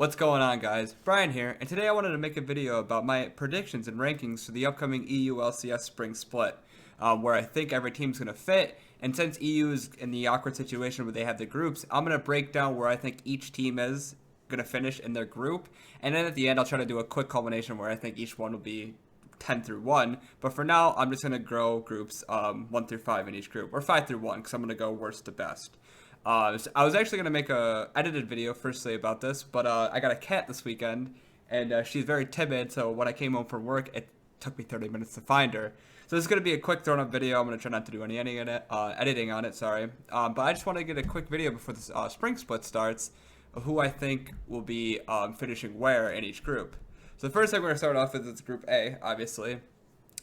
What's going on, guys? Brian here, and today I wanted to make a video about my predictions and rankings for the upcoming EU LCS spring split, where I think every team's going to fit. And since EU is in the awkward situation where they have the groups, I'm going to break down where I think each team is going to finish in their group. And then at the end, I'll try to do a quick culmination where I think each one will be 10 through 1. But for now, I'm just going to grow groups 1 through 5 in each group, or 5 through 1, because I'm going to go worst to best. So I was actually going to make a edited video firstly about this, but I got a cat this weekend, and she's very timid, so when I came home from work, it took me 30 minutes to find her. So this is going to be a quick thrown-up video. I'm going to try not to do any editing on it, sorry. But I just want to get a quick video before this spring split starts of who I think will be finishing where in each group. So the first thing we're going to start off with is Group A, obviously.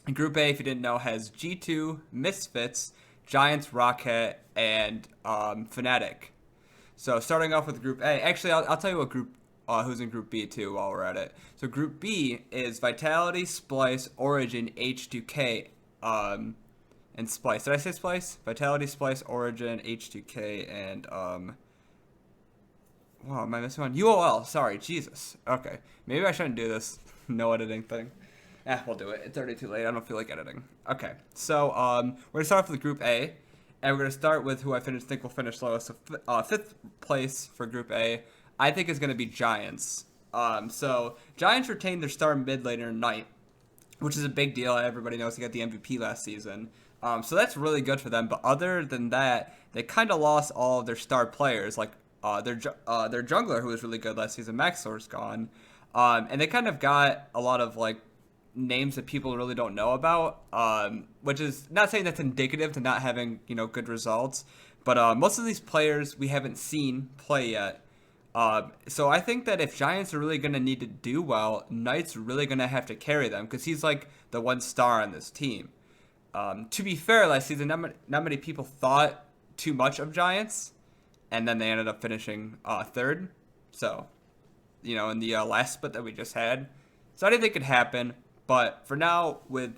And Group A, if you didn't know, has G2, Misfits, Giants, Rocket, and Fnatic. So starting off with Group A, actually I'll tell you what group who's in Group B too while we're at it. So Group B is Vitality, Splyce, Origin, H2K, and Splyce. Did I say Splyce? Vitality, Splyce, Origin, H2K, and wow, am I missing one? UOL. Sorry, Jesus. Okay, maybe I shouldn't do this no editing thing. We'll do it. It's already too late. I don't feel like editing. Okay, so we're gonna start off with Group A, and we're gonna start with who I think will finish lowest. So fifth place for Group A, I think is gonna be Giants. So Giants retained their star mid laner Knight, which is a big deal. Everybody knows he got the MVP last season. So that's really good for them. But other than that, they kind of lost all of their star players, like their jungler who was really good last season. Maxor's gone, and they kind of got a lot of like names that people really don't know about, which is not saying that's indicative to not having, good results, but most of these players we haven't seen play yet. So I think that if Giants are really going to need to do well, Knight's really going to have to carry them because he's like the one star on this team. To be fair, last season not many people thought too much of Giants, and then they ended up finishing third. So, in the last split that we just had. So I didn't think it could happen. But for now, with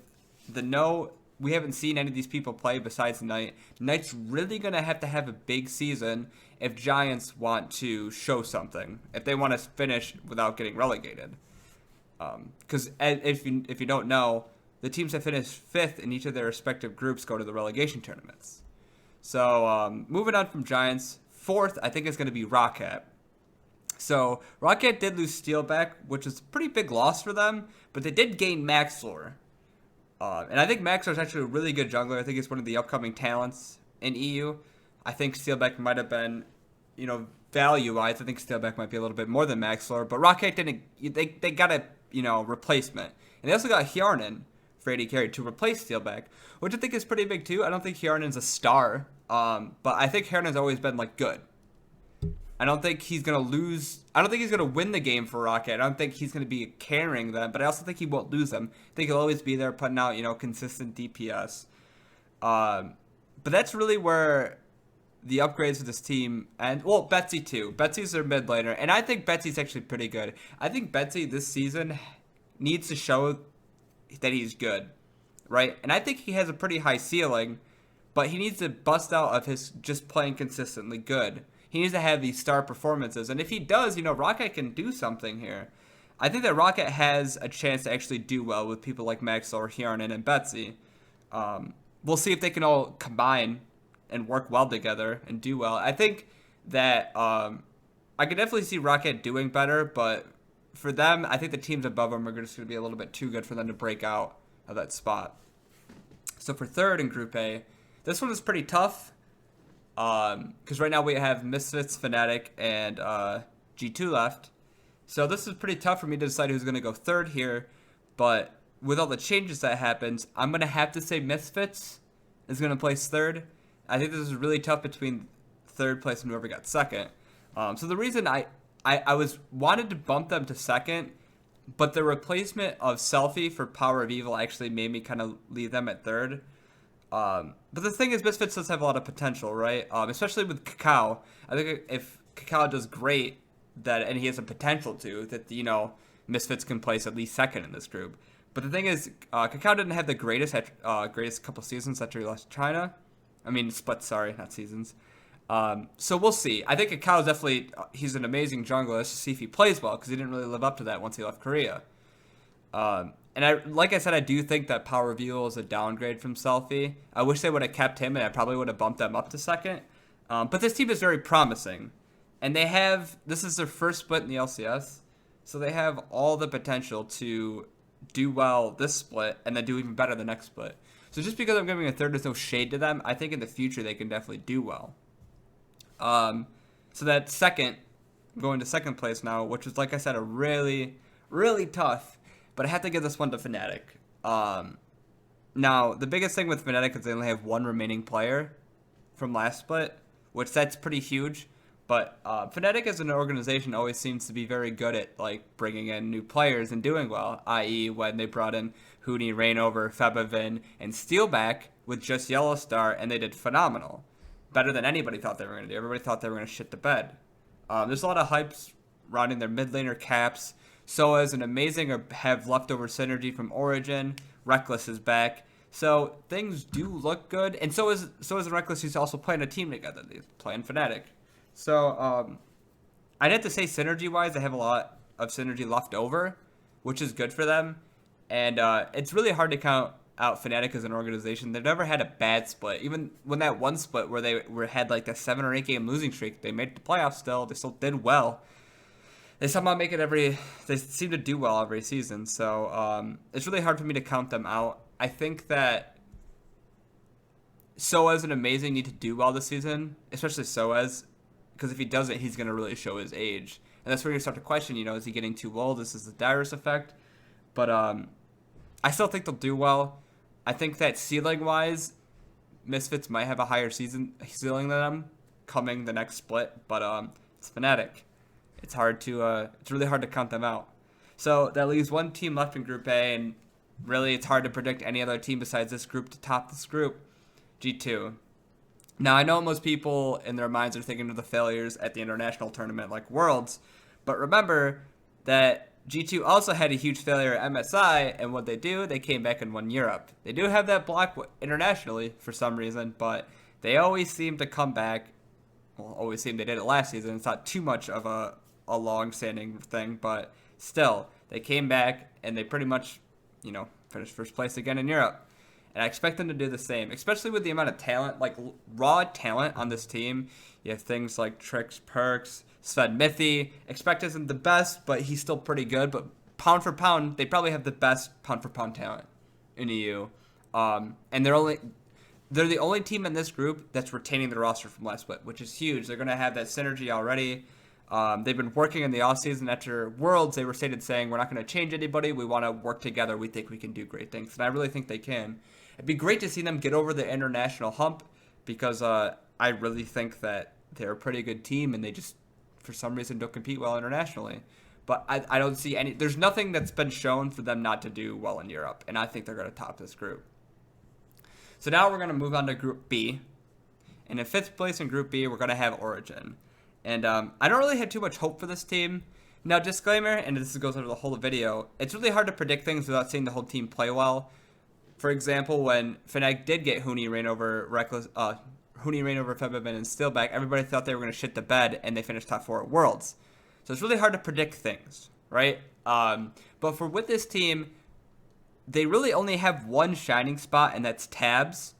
we haven't seen any of these people play besides Knight. Knight's really going to have a big season if Giants want to show something, if they want to finish without getting relegated. Because if you don't know, the teams that finish fifth in each of their respective groups go to the relegation tournaments. So moving on from Giants, fourth I think is going to be Rocket. So Rocket did lose Steelback, which is a pretty big loss for them, but they did gain Maxlor. And I think Maxlor is actually a really good jungler. I think he's one of the upcoming talents in EU. I think Steelback might have been, value-wise, I think Steelback might be a little bit more than Maxlor, but Rocket didn't. They got a replacement, and they also got Hjarnan for AD carry to replace Steelback, which I think is pretty big too. I don't think Hjarnan's a star, but I think Hjarnan's always been good. I don't think he's going to lose. I don't think he's going to win the game for Rocket. I don't think he's going to be carrying them, but I also think he won't lose them. I think he'll always be there putting out, consistent DPS. But that's really where the upgrades of this team, and, well, Betsy too. Betsy's their mid laner, and I think Betsy's actually pretty good. I think Betsy this season needs to show that he's good, right? And I think he has a pretty high ceiling, but he needs to bust out of his just playing consistently good. He needs to have these star performances. And if he does, Rocket can do something here. I think that Rocket has a chance to actually do well with people like Maxwell, Hjarnan, and Betsy. We'll see if they can all combine and work well together and do well. I think that I could definitely see Rocket doing better, but for them, I think the teams above them are just going to be a little bit too good for them to break out of that spot. So for third in Group A, this one is pretty tough. Because right now we have Misfits, Fnatic, and G2 left. So this is pretty tough for me to decide who's going to go third here. But with all the changes that happened, I'm going to have to say Misfits is going to place third. I think this is really tough between third place and whoever got second. So the reason I wanted to bump them to second, but the replacement of Selfie for Power of Evil actually made me kind of leave them at third. But the thing is, Misfits does have a lot of potential, right? Especially with Kakao. I think if Kakao does great, and he has a potential to, that, Misfits can place at least second in this group. But the thing is, Kakao didn't have the greatest couple seasons after he lost to China. I mean, splits, sorry, not seasons. So we'll see. I think Akao's definitely, he's an amazing jungler. Let's just see if he plays well, because he didn't really live up to that once he left Korea. Like I said, I do think that Power Reveal is a downgrade from Selfie. I wish they would have kept him, and I probably would have bumped them up to second. But this team is very promising. And this is their first split in the LCS. So they have all the potential to do well this split, and then do even better the next split. So just because I'm giving a third, there's no shade to them. I think in the future they can definitely do well. So that second, going to second place now, which was, like I said, a really, really tough, but I have to give this one to Fnatic. Now, the biggest thing with Fnatic is they only have one remaining player from last split, which that's pretty huge. But Fnatic as an organization always seems to be very good at like bringing in new players and doing well, i.e. when they brought in Huni, Reignover, Febevin, and Steelback with just Yellow Star, and they did phenomenal. Better than anybody thought they were going to do. Everybody thought they were going to shit the bed. There's a lot of hypes surrounding their mid laner Caps. Soa's an amazing or have leftover synergy from Origin. Reckless is back. So things do look good. And so is Reckless, who's also playing a team together. They're playing Fnatic. So I'd have to say synergy-wise, they have a lot of synergy left over, which is good for them. And it's really hard to count out Fnatic as an organization. They've never had a bad split. Even when that one split where they had like the 7 or 8 game losing streak, they made the playoffs still. They still did well. They somehow make it they seem to do well every season. So it's really hard for me to count them out. I think that Soaz and Amazing need to do well this season, especially Soaz, because if he doesn't, he's going to really show his age. And that's where you start to question, is he getting too old? This is the Dyrus effect. But I still think they'll do well. I think that ceiling-wise, Misfits might have a higher ceiling than them coming the next split. But it's Fnatic. It's really hard to count them out. So that leaves one team left in Group A, and really it's hard to predict any other team besides this group to top this group, G2. Now, I know most people in their minds are thinking of the failures at the international tournament like Worlds, but remember that G2 also had a huge failure at MSI, and what they do, they came back and won Europe. They do have that block internationally for some reason, but they always seem to come back. Well, always seem they did it last season. It's not too much of a long-standing thing, but still, they came back and they pretty much, finished first place again in Europe. And I expect them to do the same, especially with the amount of talent, like raw talent on this team. You have things like Trix, Perks, Sven Mithy. Expect isn't the best, but he's still pretty good. But pound for pound, they probably have the best pound for pound talent in EU. And they're the only team in this group that's retaining the roster from last split, which is huge. They're going to have that synergy already. They've been working in the offseason after Worlds. They were saying, we're not going to change anybody. We want to work together. We think we can do great things. And I really think they can. It'd be great to see them get over the international hump, because I really think that they're a pretty good team and they just, for some reason, don't compete well internationally. But I don't see there's nothing that's been shown for them not to do well in Europe. And I think they're going to top this group. So now we're going to move on to Group B. And in 5th place in Group B, we're going to have Origin. And I don't really have too much hope for this team. Now, disclaimer, and this goes over the whole video, it's really hard to predict things without seeing the whole team play well. For example, when Fnatic did get Huni, Reignover, Febevin, and Steelback, everybody thought they were going to shit the bed, and they finished top 4 at Worlds. So it's really hard to predict things, right? But with this team, they really only have one shining spot, and that's Tabs.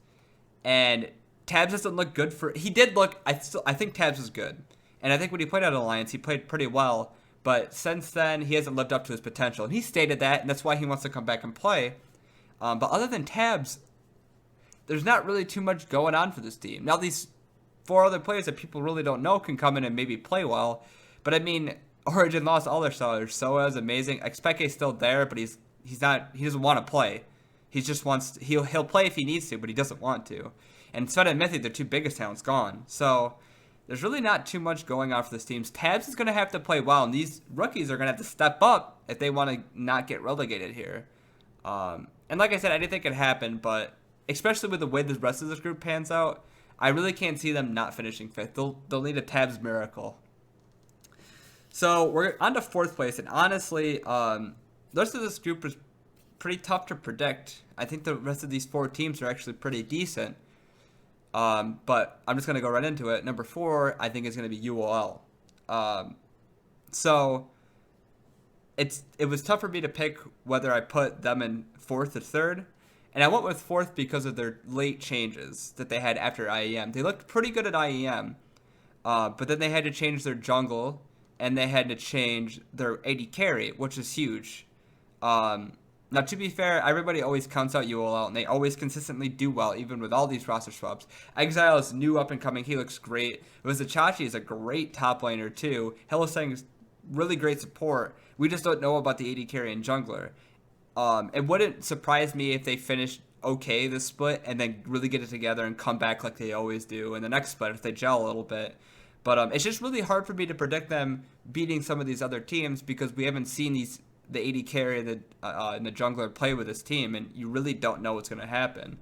And Tabs doesn't look good he did look, I think Tabs is good. And I think when he played at Alliance, he played pretty well. But since then, he hasn't lived up to his potential. And he stated that, and that's why he wants to come back and play. But other than Tabs, there's not really too much going on for this team. Now, these 4 other players that people really don't know can come in and maybe play well. But I mean, Origin lost all their starters. Soa's amazing. Xpeke's still there, but he doesn't want to play. He just wants he'll play if he needs to, but he doesn't want to. And Sven and Mithy, their 2 biggest talents, gone. So there's really not too much going on for this team. Tabs is going to have to play well, and these rookies are going to have to step up if they want to not get relegated here. And like I said, I didn't think it happened, but especially with the way the rest of this group pans out, I really can't see them not finishing 5th. They'll need a Tabs miracle. So we're on to 4th place, and honestly, the rest of this group is pretty tough to predict. I think the rest of these 4 teams are actually pretty decent. But I'm just going to go right into it. Number 4, I think, is going to be UOL. Um, so it was tough for me to pick whether I put them in 4th or 3rd. And I went with 4th because of their late changes that they had after IEM. They looked pretty good at IEM, but then they had to change their jungle, and they had to change their AD carry, which is huge. Now, to be fair, everybody always counts out UOL, and they always consistently do well, even with all these roster swaps. Exile is new up and coming. He looks great. Vizichachi is a great top laner, too. Hylissang is really great support. We just don't know about the AD carry and jungler. It wouldn't surprise me if they finished okay this split and then really get it together and come back like they always do in the next split if they gel a little bit. But it's just really hard for me to predict them beating some of these other teams because we haven't seen the AD carry and the jungler play with this team, and you really don't know what's going to happen.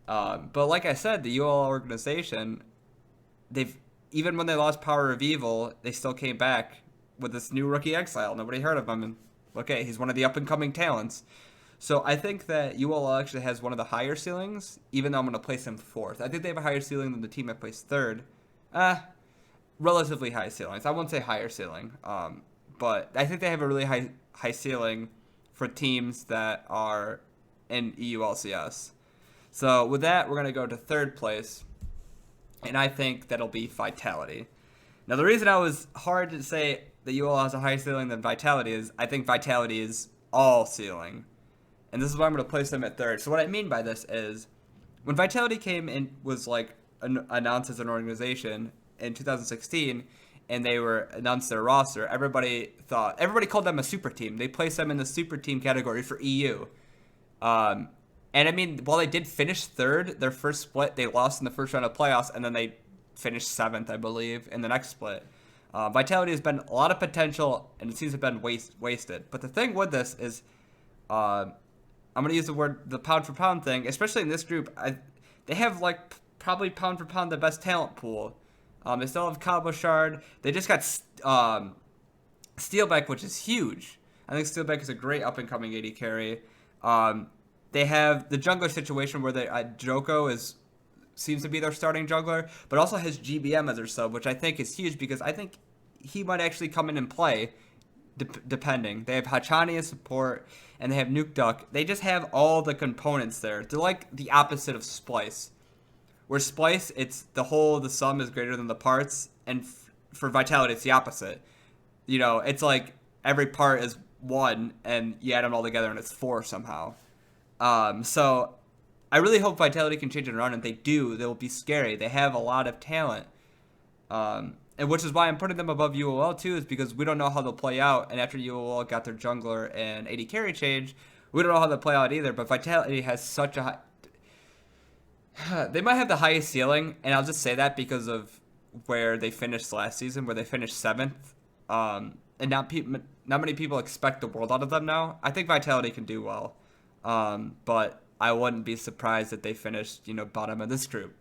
But like I said, the ULL organization, even when they lost Power of Evil, they still came back with this new rookie Exile. Nobody heard of him, and okay, he's one of the up-and-coming talents. So I think that ULL actually has one of the higher ceilings, even though I'm going to place them 4th. I think they have a higher ceiling than the team I placed 3rd. Relatively high ceilings. I won't say higher ceiling, but I think they have a really high ceiling for teams that are in EU LCS. So with that, we're going to go to 3rd place, and I think that'll be Vitality. Now, the reason I was hard to say that UL has a higher ceiling than Vitality is I think Vitality is all ceiling. And this is why I'm going to place them at 3rd. So what I mean by this is when Vitality came in, was like announced as an organization in 2016, and they were announced their roster, everybody called them a super team. They placed them in the super team category for EU. And I mean, while they did finish 3rd, their first split, they lost in the first round of playoffs, and then they finished 7th, I believe, in the next split. Vitality has been a lot of potential, and it seems to have been wasted. But the thing with this is, I'm going to use the pound for pound thing, especially in this group. They have like probably pound for pound the best talent pool. They still have Cabochard. They just got Steelbeck, which is huge. I think Steelbeck is a great up-and-coming AD carry. They have the jungler situation where Joko seems to be their starting jungler, but also has GBM as their sub, which I think is huge because I think he might actually come in and play, depending. They have Hachani as support, and they have Nuke Duck. They just have all the components there. They're like the opposite of Splice. Where Splice, it's the sum is greater than the parts, and for Vitality, it's the opposite. You know, it's like every part is 1, and you add them all together, and it's 4 somehow. So I really hope Vitality can change it around, and they do. They'll be scary. They have a lot of talent. And which is why I'm putting them above UOL too, is because we don't know how they'll play out. And after UOL got their jungler and AD carry change, we don't know how they'll play out either. But Vitality has such a high... They might have the highest ceiling, and I'll just say that because of where they finished last season, where they finished 7th. And not many people expect the world out of them now. I think Vitality can do well. But I wouldn't be surprised if they finished, bottom of this group.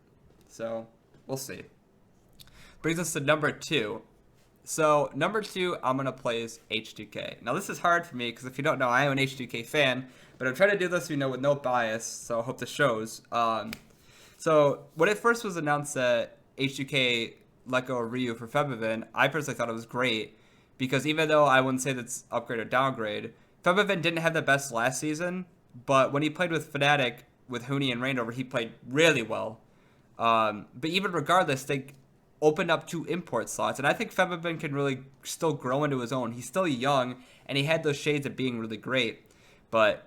So, we'll see. Brings us to number 2. So, number 2, I'm going to place H2K. Now, this is hard for me, because if you don't know, I am an H2K fan, but I'm trying to do this, with no bias, so I hope this shows. So, when it first was announced that H2K let go of Ryu for Febiven, I personally thought it was great, because even though I wouldn't say that's upgrade or downgrade, Febiven didn't have the best last season, but when he played with Fnatic, with Huni and Rainover, he played really well. But even regardless, they opened up 2 import slots, and I think Febiven can really still grow into his own. He's still young, and he had those shades of being really great, but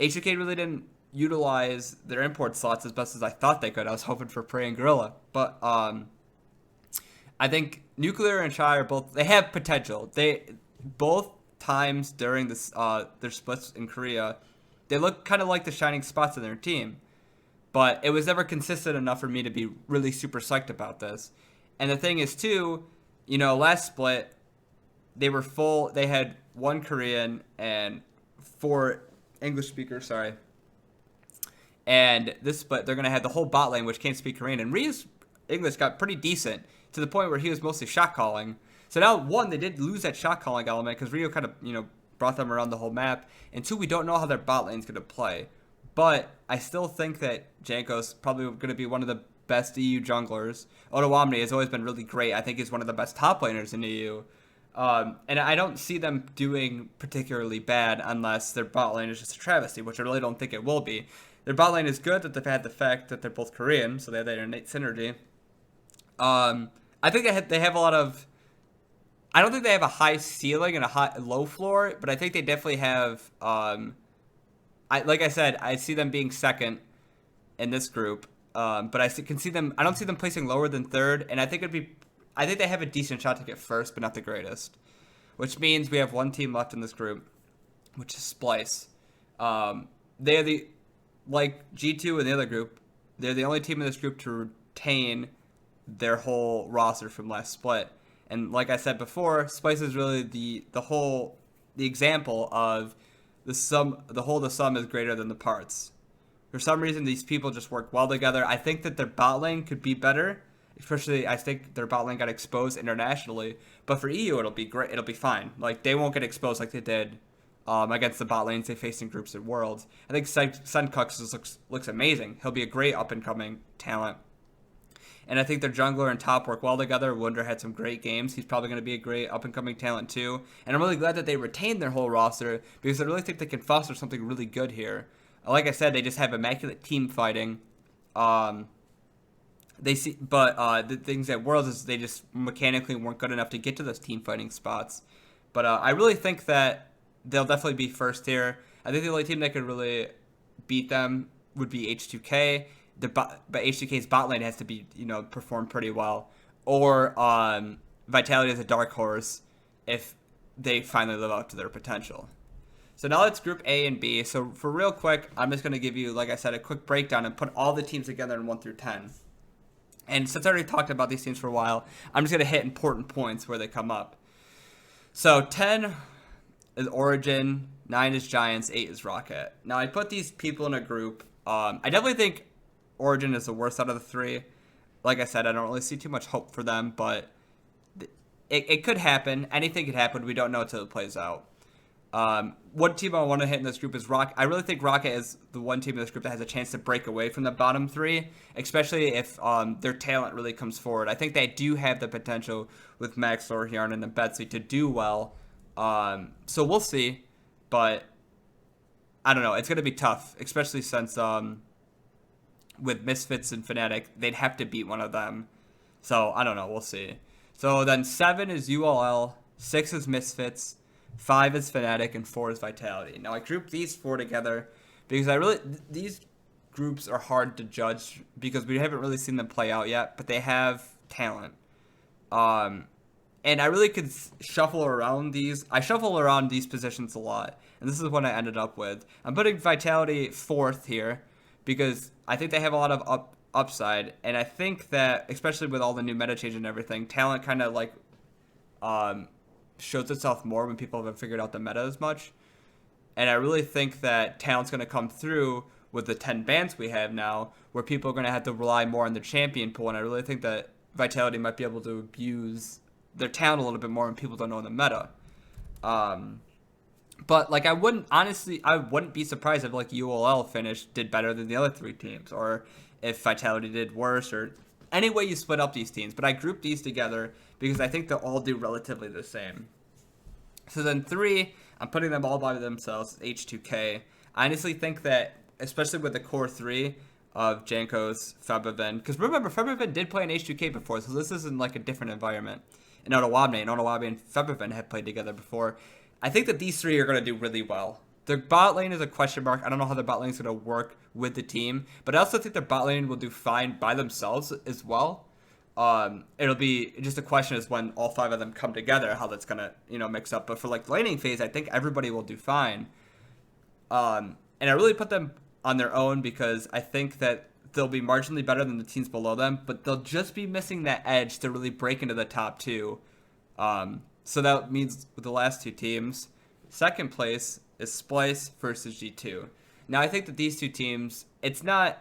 H2K really didn't utilize their import slots as best as I thought they could. I was hoping for Prey and Gorilla, but I think Nuclear and Shy they have potential. They both times during this their splits in Korea, they look kind of like the shining spots in their team, but it was never consistent enough for me to be really super psyched about this. And the thing is too, last split they were full. They had 1 Korean and 4 English speakers. Sorry. And this split, they're going to have the whole bot lane, which can't speak Korean. And Ryu's English got pretty decent to the point where he was mostly shot calling. So now, 1, they did lose that shot calling element because Ryu kind of, brought them around the whole map. And 2, we don't know how their bot lane's going to play. But I still think that Janko's probably going to be one of the best EU junglers. Otawamne has always been really great. I think he's one of the best top laners in EU. And I don't see them doing particularly bad unless their bot lane is just a travesty, which I really don't think it will be. Their bot lane is good that they've had the fact that they're both Korean, so they have that innate synergy. I think they have a lot of... I don't think they have a high ceiling and a low floor, but I think they definitely have... like I said, I see them being second in this group, but I can see them... I don't see them placing lower than third, and I think they have a decent shot to get first, but not the greatest. Which means we have one team left in this group, which is Splice. They are like G2 and the other group, they're the only team in this group to retain their whole roster from last split. And like I said before, Splice is really the example of the sum is greater than the parts. For some reason, these people just work well together. I think that their bot lane could be better. Especially, I think their bot lane got exposed internationally. But for EU, it'll be great. It'll be fine. Like, they won't get exposed like they did against the bot lanes they faced in groups at Worlds. I think Sunkux looks amazing. He'll be a great up-and-coming talent. And I think their jungler and top work well together. Wunder had some great games. He's probably going to be a great up-and-coming talent, too. And I'm really glad that they retained their whole roster because I really think they can foster something really good here. Like I said, they just have immaculate team fighting. The things at Worlds is they just mechanically weren't good enough to get to those team fighting spots. But I really think that they'll definitely be first here. I think the only team that could really beat them would be H2K. But H2K's bot lane has to be, perform pretty well. Or Vitality is a dark horse if they finally live up to their potential. So now it's Group A and B. So for real quick, I'm just going to give you, like I said, a quick breakdown and put all the teams together in 1 through 10. And since I already talked about these teams for a while, I'm just going to hit important points where they come up. So 10 is Origin, 9 is Giants, 8 is Rocket. Now I put these people in a group. I definitely think Origin is the worst out of the three. Like I said, I don't really see too much hope for them, but it could happen. Anything could happen. We don't know until it plays out. One team I want to hit in this group is Rocket. I really think Rocket is the one team in this group that has a chance to break away from the bottom three, especially if their talent really comes forward. I think they do have the potential with Max, Lorhjarn, and Betsy to do well. So we'll see, but I don't know. It's going to be tough, especially since with Misfits and Fnatic, they'd have to beat one of them. So I don't know. We'll see. So then 7 is ULL, 6 is Misfits, 5 is Fnatic, and 4 is Vitality. Now I grouped these 4 together because these groups are hard to judge because we haven't really seen them play out yet, but they have talent. And I really could shuffle around these. I shuffle around these positions a lot, and this is what I ended up with. I'm putting Vitality 4th here because I think they have a lot of upside, and I think that, especially with all the new meta change and everything, talent kind of like shows itself more when people haven't figured out the meta as much. And I really think that talent's going to come through with the 10 bans we have now, where people are going to have to rely more on the champion pool, and I really think that Vitality might be able to abuse their talent a little bit more when people don't know the meta. But like I wouldn't be surprised if like ULL did better than the other 3 teams, or if Vitality did worse, or any way you split up these teams. But I grouped these together because I think they'll all do relatively the same. So then 3, I'm putting them all by themselves, H2K. I honestly think that, especially with the core 3 of Jankos, Febiven, because remember, Febiven did play in H2K before, so this isn't like a different environment. And Otawamne and Febiven have played together before. I think that these 3 are going to do really well. Their bot lane is a question mark. I don't know how their bot lane is going to work with the team, but I also think their bot lane will do fine by themselves as well. It'll be just a question is when all 5 of them come together, how that's going to, mix up. But for like the laning phase, I think everybody will do fine. And I really put them on their own because I think that they'll be marginally better than the teams below them, but they'll just be missing that edge to really break into the top 2. So that means with the last 2 teams, second place is Splice versus G2. Now I think that these 2 teams, it's no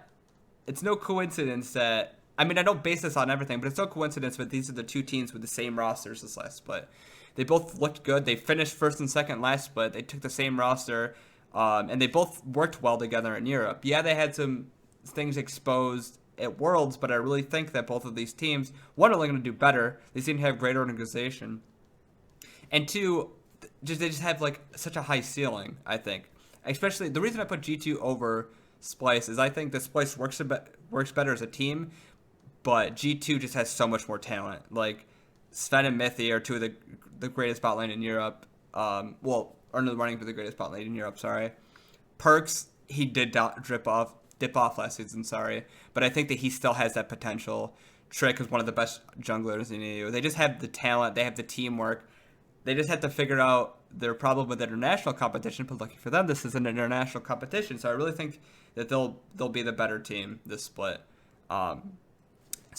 coincidence that, I mean, I don't base this on everything, but it's no coincidence that these are the 2 teams with the same rosters this last split. They both looked good. They finished first and second last split. They took the same roster, and they both worked well together in Europe. Yeah, they had some things exposed at Worlds, but I really think that both of these teams, one, are going to do better. They seem to have great organization, and two, they just have like such a high ceiling. I think, especially the reason I put G2 over Splice is I think that Splice works better as a team, but G2 just has so much more talent. Like Sven and Mithy are two of the greatest bot lane in Europe. Well, or in the running for the greatest bot lane in Europe. Sorry, Perks, he did dip off last season. Sorry, but I think that he still has that potential. Trick is one of the best junglers in EU. They just have the talent. They have the teamwork. They just have to figure out their problem with international competition. But lucky for them, this is an international competition. So I really think that they'll be the better team this split. So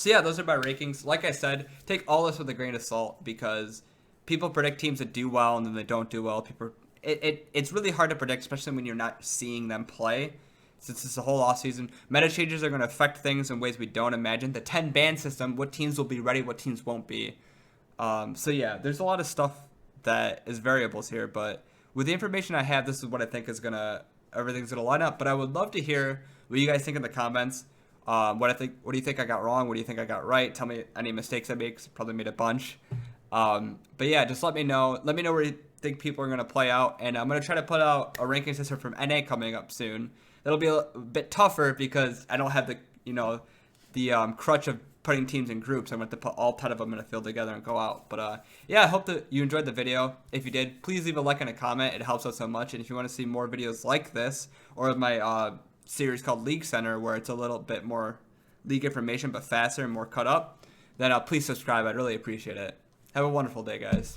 yeah, those are my rankings. Like I said, take all this with a grain of salt because people predict teams that do well and then they don't do well. It's really hard to predict, especially when you're not seeing them play. Since it's a whole off season, meta changes are going to affect things in ways we don't imagine. The 10 ban system, what teams will be ready, what teams won't be. So yeah, there's a lot of stuff that is variables here, but with the information I have, this is what I think everything's gonna line up. But I would love to hear what you guys think in the comments. What do you think I got wrong? What do you think I got right? Tell me any mistakes I made, 'cause I probably made a bunch. But yeah, just let me know. Let me know where you think people are gonna play out, and I'm gonna try to put out a ranking system from NA coming up soon. It'll be a bit tougher because I don't have the crutch of putting teams in groups. I'm going to have to put all 10 of them in a field together and go out. But yeah, I hope that you enjoyed the video. If you did, please leave a like and a comment. It helps out so much. And if you want to see more videos like this or my series called League Center, where it's a little bit more league information but faster and more cut up, then please subscribe. I'd really appreciate it. Have a wonderful day, guys.